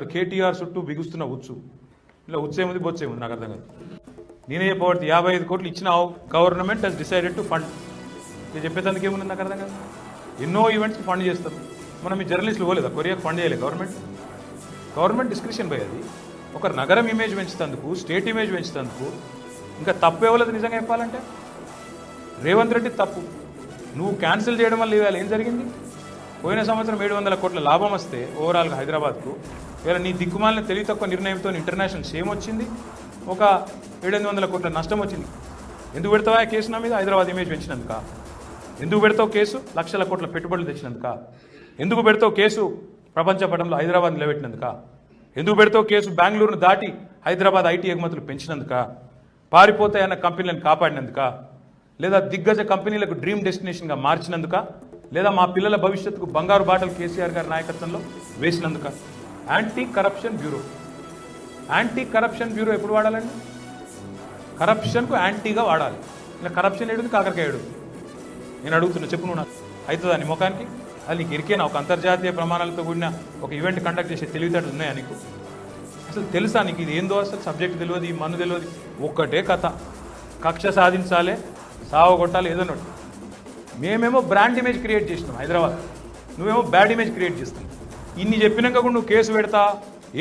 కేటీఆర్ చుట్టూ బిగుస్తున్న ఉచ్చు ఇలా ఉచ్చేముంది బొచ్చేముంది నాకు అర్థం కాదు. నేనే చెప్పబడితే 55 కోట్లు ఇచ్చిన government has decided to fund. నేను చెప్పేదానికి ఏముంది నాకు అర్థం కాదు. ఎన్నో ఈవెంట్స్కి ఫండ్ చేస్తారు. మనం ఈ జర్నలిస్టులు పోలేదా కొరియాకి ఫండ్ చేయలేదు గవర్నమెంట్ డిస్క్రిప్షన్ పోయి అది ఒక నగరం ఇమేజ్ పెంచుతందుకు, స్టేట్ ఇమేజ్ పెంచుతందుకు. ఇంకా తప్పు ఇవ్వలేదు నిజంగా చెప్పాలంటే రేవంత్ రెడ్డి తప్పు. నువ్వు క్యాన్సిల్ చేయడం వల్ల ఇవాళ ఏం జరిగింది? పోయిన సంవత్సరం 700 కోట్ల లాభం వస్తే ఓవరాల్గా హైదరాబాద్కు ఇవాళ నీ దిక్కుమాలిన తెలివి తక్కువ నిర్ణయంతో ఇంటర్నేషనల్ షేమ్ వచ్చింది, ఒక 700 కోట్ల నష్టం వచ్చింది. ఎందుకు పెడతావా కేసు నా మీద? హైదరాబాద్ ఇమేజ్ పెంచినందుక? ఎందుకు పెడతావు కేసు? లక్షల కోట్ల పెట్టుబడులు తెచ్చినందుక? ఎందుకు పెడతావు కేసు ప్రపంచ పటంలో హైదరాబాద్ నిలబెట్టినందుక? ఎందుకు పెడతావు కేసు బెంగళూరును దాటి హైదరాబాద్ ఐటీ ఎగుమతులు పెంచినందుక? పారిపోతాయన్న కంపెనీలను కాపాడినందుక? లేదా దిగ్గజ కంపెనీలకు డ్రీమ్ డెస్టినేషన్గా మార్చినందుక? లేదా మా పిల్లల భవిష్యత్తుకు బంగారు బాటలు కేసీఆర్ గారి నాయకత్వంలో వేసినందుక? యాంటీ కరప్షన్ బ్యూరో ఎప్పుడు వాడాలండి? కరప్షన్కు యాంటీగా వాడాలి. ఇలా కరప్షన్ ఏడుంది, కాకరకాయ ఏడు. నేను అడుగుతున్నా, చెప్పు నువ్వు నాకు అవుతుందా నీ ముఖానికి? అది నీకు ఇరికేనా? ఒక అంతర్జాతీయ ప్రమాణాలతో కూడిన ఒక ఈవెంట్ కండక్ట్ చేసే తెలివితేటలు ఉన్నాయా నీకు? అసలు తెలుసా నీకు ఇది ఏందో? అసలు సబ్జెక్ట్ తెలియదు, ఈ మన్ను తెలియదు. ఒక్కటే కథ, కక్ష సాధించాలి, సావగొట్టాలి ఏదన్నట్టు. మేమేమో బ్రాండ్ ఇమేజ్ క్రియేట్ చేసినాం హైదరాబాద్, నువ్వేమో బ్యాడ్ ఇమేజ్ క్రియేట్ చేస్తావు. ఇన్ని చెప్పినాక కూడా నువ్వు కేసు పెడతా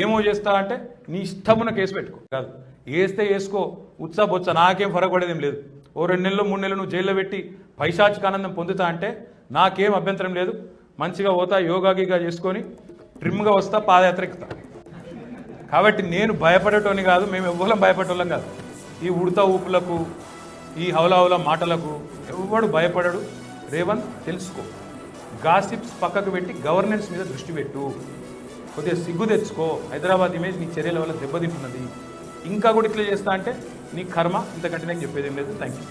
ఏమో చేస్తా అంటే నీ ఇష్టమున్న కేసు పెట్టుకో. కాదు వేస్తే వేసుకో, ఉత్సా బొత్స నాకేం ఫరక్ పడేదేం లేదు. ఓ 2 నెలలు 3 నెలలు నువ్వు జైల్లో పెట్టి పైశాచిక ఆనందం పొందుతా అంటే నాకేం అభ్యంతరం లేదు. మంచిగా పోతా, యోగాగిగా చేసుకొని ట్రిమ్గా వస్తా, పాదయాత్ర ఎక్కుతా. కాబట్టి నేను భయపడేటోని కాదు, మేము ఎవ్వరం భయపడేటోళ్ళం కాదు. ఈ ఉడతా ఊపులకు, ఈ హౌలా మాటలకు ఎవ్వడు భయపడడు. రేవంత్ తెలుసుకో, గాసిప్స్ పక్కకు పెట్టి గవర్నెన్స్ మీద దృష్టి పెట్టు, కొద్దిగా సిగ్గు తెచ్చుకో. హైదరాబాద్ ఇమేజ్ నీ చర్యల వల్ల దెబ్బతింటున్నది. ఇంకా కూడా ఇట్లా చేస్తా అంటే నీ కర్మ. ఇంతకంటే నేను చెప్పేది ఏం లేదు. Thank you.